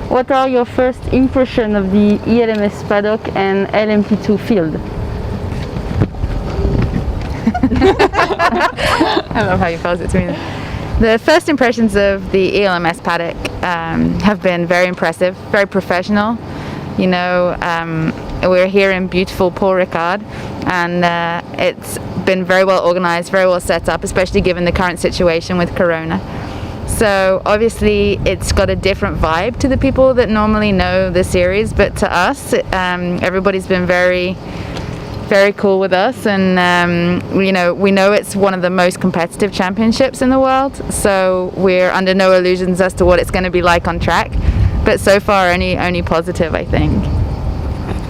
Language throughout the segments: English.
What are your first impressions of the ELMS paddock and LMP2 field? I love how you pose it to me. The first impressions of the ELMS paddock have been very impressive, very professional. You know, we're here in beautiful Paul Ricard, and it's been very well organized, very well set up, especially given the current situation with Corona. So obviously it's got a different vibe to the people that normally know the series, but to us, everybody's been very cool with us, and we know it's one of the most competitive championships in the world, so we're under no illusions as to what it's going to be like on track, but so far only positive, I think.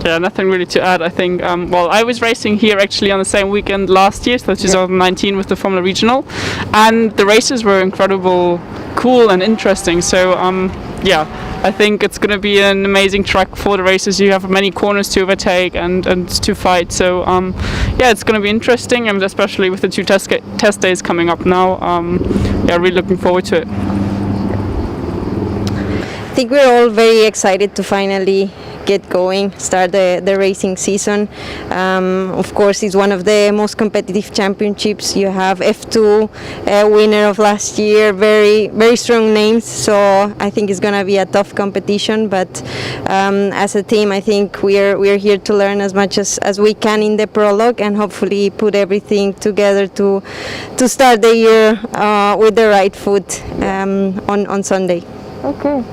Yeah, nothing really to add. I think, I was racing here actually on the same weekend last year, so 2019 with the Formula Regional, and the races were incredible, cool and interesting. So I think it's going to be an amazing track for the races. You have many corners to overtake and to fight. So it's going to be interesting, and especially with the two test days coming up now. Really looking forward to it. I think we're all very excited to finally get going, start the racing season. Of course, it's one of the most competitive championships. You have F2 winner of last year, very strong names, so I think it's gonna be a tough competition, but as a team I think we're here to learn as much as we can in the prologue, and hopefully put everything together to start the year with the right foot on Sunday. Okay.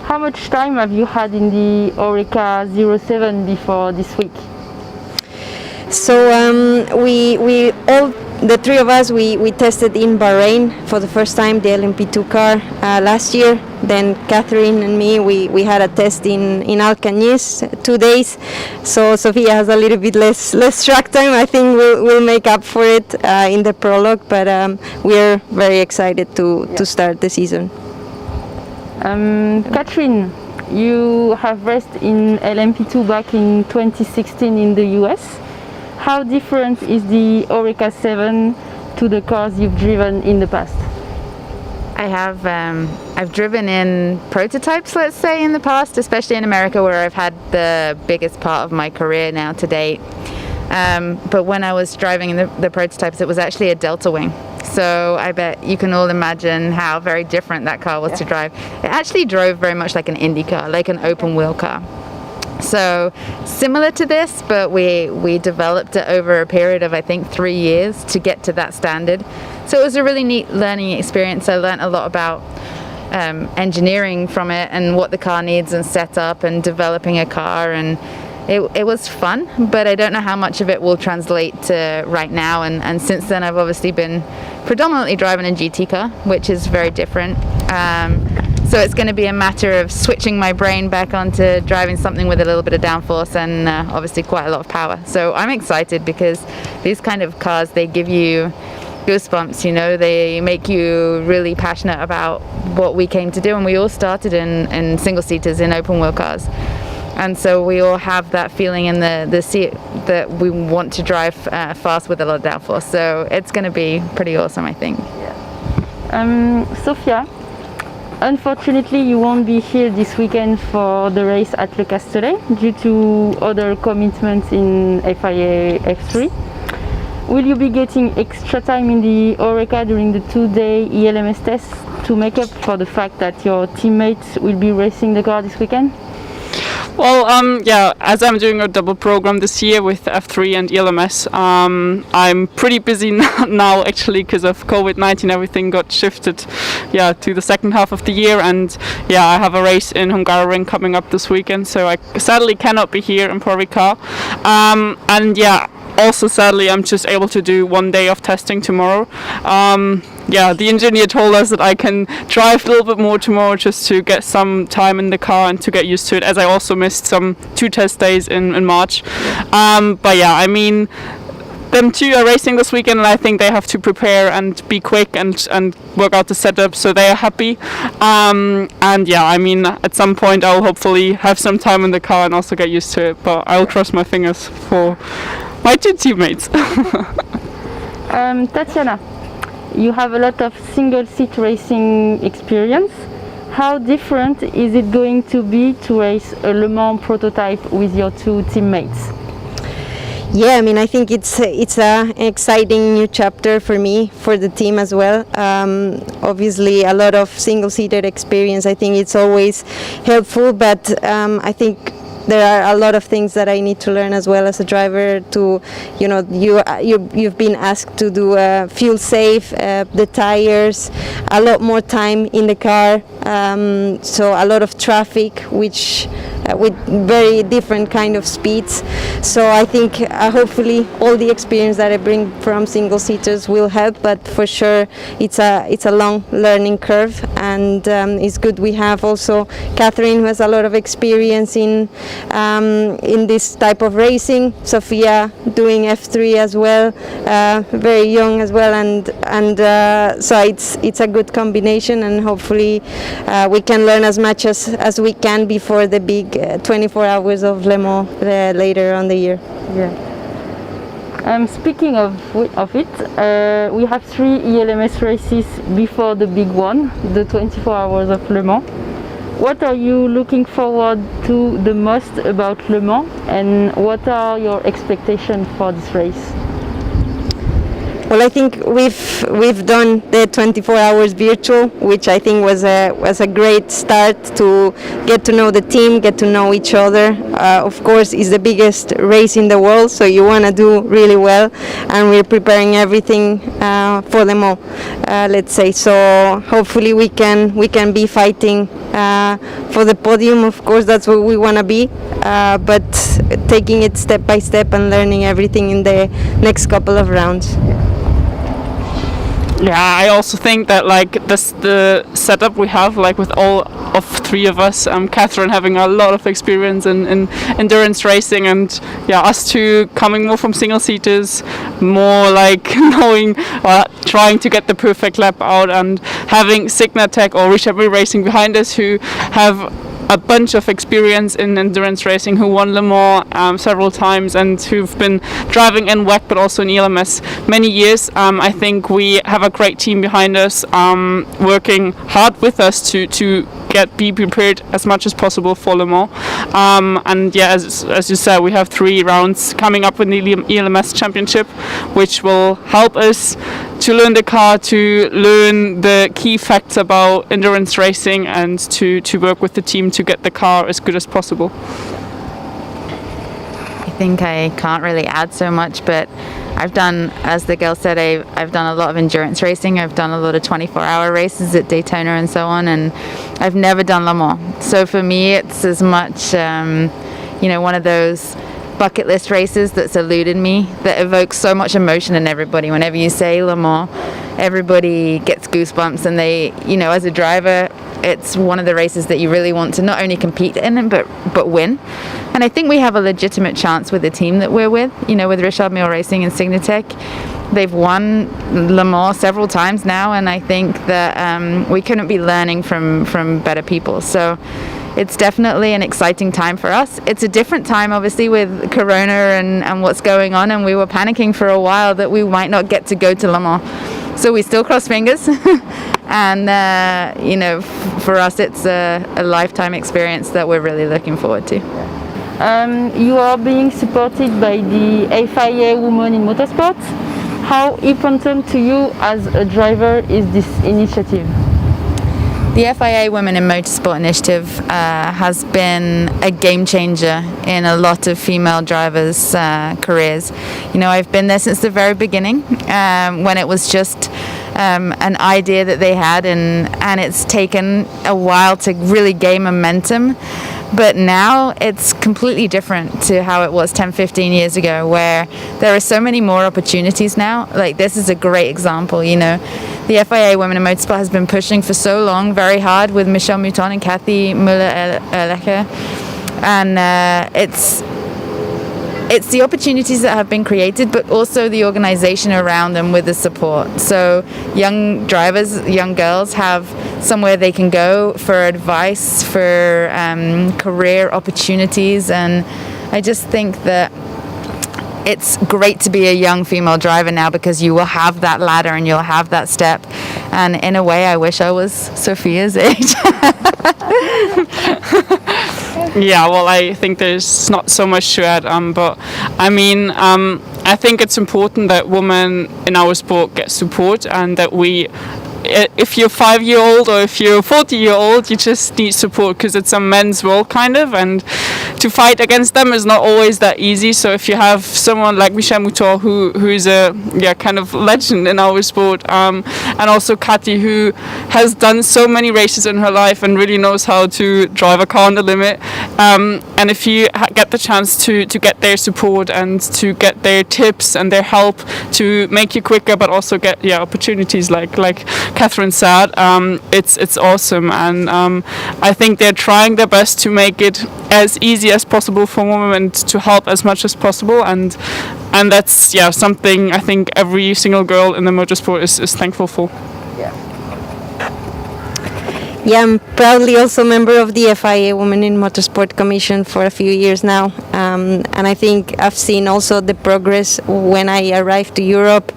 How much time have you had in the Oreca 07 before this week? So we all, the three of us, we tested in Bahrain for the first time, the LMP2 car last year. Then Catherine and me, we had a test in Alcañiz, 2 days. So Sofia has a little bit less track time. I think we'll make up for it in the prologue, but we're very excited to start the season. Catherine, you have raced in LMP2 back in 2016 in the US. How different is the Oreca 7 to the cars you've driven in the past? I've driven in prototypes, let's say, in the past, especially in America, where I've had the biggest part of my career now to date. But when I was driving in the prototypes, it was actually a Delta Wing. So I bet you can all imagine how very different that car was to drive. It actually drove very much like an Indy car, like an open wheel car. So similar to this, but we developed it over a period of, I think, 3 years to get to that standard. So it was a really neat learning experience. I learned a lot about engineering from it and what the car needs and setup and developing a car, and it was fun, but I don't know how much of it will translate to right now, and since then I've obviously been predominantly driving a GT car, which is very different. So it's going to be a matter of switching my brain back onto driving something with a little bit of downforce and obviously quite a lot of power. So I'm excited because these kind of cars, they give you goosebumps, you know, they make you really passionate about what we came to do, and we all started in single-seaters in open-wheel cars. And so we all have that feeling in the seat that we want to drive fast with a lot of downforce. So it's going to be pretty awesome, I think. Sofia, unfortunately you won't be here this weekend for the race at Le Castellet due to other commitments in FIA F3. Will you be getting extra time in the Oreca during the 2-day ELMS test to make up for the fact that your teammates will be racing the car this weekend? Well, as I'm doing a double program this year with F3 and ELMS, I'm pretty busy now actually because of COVID-19. Everything got shifted, to the second half of the year, and I have a race in Hungaroring coming up this weekend, so I sadly cannot be here in Paul Ricard. Also sadly I'm just able to do 1 day of testing tomorrow. The engineer told us that I can drive a little bit more tomorrow just to get some time in the car and to get used to it, as I also missed some 2 test days in March. Them two are racing this weekend, and I think they have to prepare and be quick and work out the setup, so they are happy. At some point I'll hopefully have some time in the car and also get used to it, but I'll cross my fingers for my 2 teammates. Tatiana, you have a lot of single-seat racing experience. how different is it going to be to race a Le Mans prototype with your two teammates? Yeah, I mean, I think it's an exciting new chapter for me, for the team as well. Obviously, a lot of single-seater experience. I think it's always helpful, but I think there are a lot of things that I need to learn as well as a driver. To, you know, you've been asked to do fuel safe, the tires, a lot more time in the car, so a lot of traffic, which with very different kind of speeds. So I think hopefully all the experience that I bring from single seaters will help, but for sure it's a long learning curve, and it's good we have also Catherine, who has a lot of experience in this type of racing, Sophia doing F3 as well, very young as well, and so it's a good combination, and hopefully we can learn as much as we can before the big 24 hours of Le Mans later on the year. Yeah. Speaking of it, we have 3 ELMS races before the big one, the 24 hours of Le Mans. What are you looking forward to the most about Le Mans, and what are your expectations for this race? Well, I think we've done the 24 hours virtual, which I think was a great start to get to know the team, get to know each other. Of course, it's the biggest race in the world, so you want to do really well, and we're preparing everything for them all. Let's say so. Hopefully, we can be fighting for the podium. Of course, that's what we want to be, but taking it step by step and learning everything in the next couple of rounds. Yeah, I also think that like the setup we have, like with all of 3 of us, Catherine having a lot of experience in endurance racing, and yeah, us 2 coming more from single seaters, more like knowing, trying to get the perfect lap out, and having Signatech or Richard Mille Racing behind us, who have a bunch of experience in endurance racing, who won Le Mans several times, and who've been driving in WEC but also in ELMS many years. I think we have a great team behind us, working hard with us to be prepared as much as possible for Le Mans. And yeah, as you said, we have 3 rounds coming up in the ELMS Championship, which will help us to learn the car, to learn the key facts about endurance racing, and to work with the team to get the car as good as possible. I think I can't really add so much, but I've done, as the girl said, I've done a lot of endurance racing. I've done a lot of 24-hour races at Daytona and so on, and I've never done Le Mans. So for me, it's as much, one of those bucket list races that's eluded me, that evokes so much emotion in everybody. Whenever you say Le Mans, everybody gets goosebumps, and they, as a driver, it's one of the races that you really want to not only compete in but win. And I think we have a legitimate chance with the team that we're with, with Richard Mille Racing and Signatech. They've won Le Mans several times now, and I think that we couldn't be learning from better people. So it's definitely an exciting time for us. It's a different time, obviously, with Corona and what's going on, and we were panicking for a while that we might not get to go to Le Mans. So we still cross fingers. And, for us, it's a lifetime experience that we're really looking forward to. You are being supported by the FIA Women in Motorsport. How important to you as a driver is this initiative? The FIA Women in Motorsport initiative has been a game changer in a lot of female drivers' careers. I've been there since the very beginning, when it was just an idea that they had, and it's taken a while to really gain momentum. But now it's completely different to how it was 10-15 years ago, where there are so many more opportunities now. Like, this is a great example. The FIA Women in Motorsport has been pushing for so long, very hard, with Michelle Mouton and Kathy Müller-Erlecher, and it's the opportunities that have been created, but also the organization around them with the support. So young drivers, young girls have somewhere they can go for advice, for career opportunities, and I just think that it's great to be a young female driver now, because you will have that ladder and you'll have that step, And in a way, I wish I was Sophia's age. Yeah, well, I think there's not so much to add, but I mean, I think it's important that women in our sport get support, and that if you're 5-year-old or if you're 40-year-old, you just need support, because it's a men's world kind of, and to fight against them is not always that easy. So if you have someone like Michel Mouton, who's a kind of legend in our sport, and also Kati, who has done so many races in her life and really knows how to drive a car on the limit, and if you get the chance to get their support and to get their tips and their help to make you quicker, but also get opportunities like Catherine said, it's awesome, and I think they're trying their best to make it as easy as possible for women and to help as much as possible, and that's something I think every single girl in the motorsport is thankful for. Yeah, I'm proudly also a member of the FIA Women in Motorsport Commission for a few years now, and I think I've seen also the progress. When I arrived to Europe,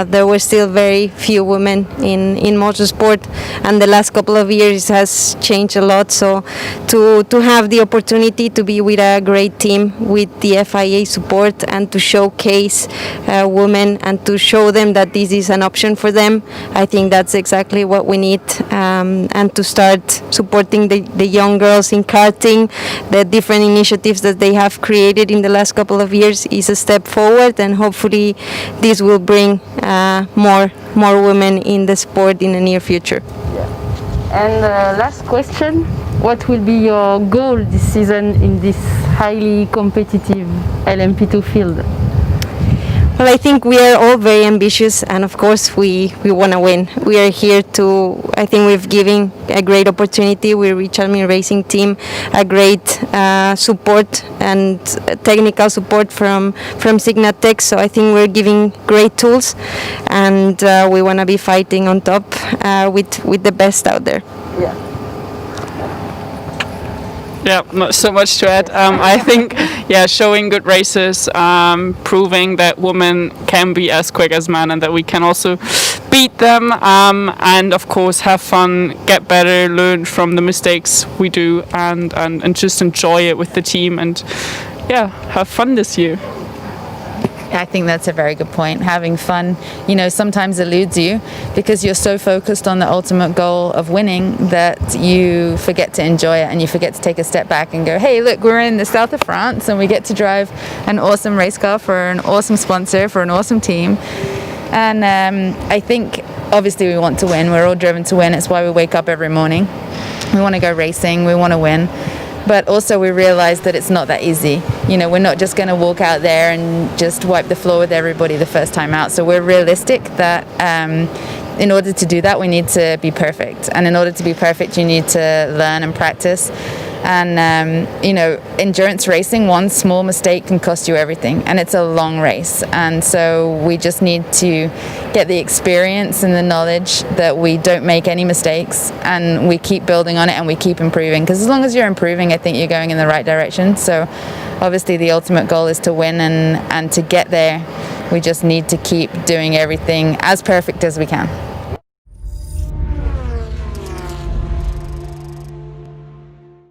there were still very few women in motorsport, and the last couple of years has changed a lot. So to have the opportunity to be with a great team with the FIA support and to showcase women and to show them that this is an option for them, I think that's exactly what we need, and to start supporting the young girls in karting. The different initiatives that they have created in the last couple of years is a step forward, and hopefully this will bring more women in the sport in the near future. And last question, what will be your goal this season in this highly competitive LMP2 field? Well, I think we are all very ambitious, and of course we want to win. We are here I think we've given a great opportunity with Richard Mille Racing Team, a great support and technical support from Signatech, so I think we're giving great tools, and we want to be fighting on top with the best out there. Yeah, not so much to add. I think, showing good races, proving that women can be as quick as men and that we can also beat them, and of course have fun, get better, learn from the mistakes we do, and just enjoy it with the team, and have fun this year. I think that's a very good point. Having fun, sometimes eludes you because you're so focused on the ultimate goal of winning that you forget to enjoy it, and you forget to take a step back and go, hey, look, we're in the south of France and we get to drive an awesome race car for an awesome sponsor, for an awesome team. And I think obviously we want to win. We're all driven to win. It's why we wake up every morning. We want to go racing. We want to win. But also we realize that it's not that easy. We're not just going to walk out there and just wipe the floor with everybody the first time out. So we're realistic that in order to do that, we need to be perfect. And in order to be perfect, you need to learn and practice. And, endurance racing, one small mistake can cost you everything. And it's a long race. And so we just need to get the experience and the knowledge that we don't make any mistakes, and we keep building on it and we keep improving. Because as long as you're improving, I think you're going in the right direction. So obviously the ultimate goal is to win, and to get there, we just need to keep doing everything as perfect as we can.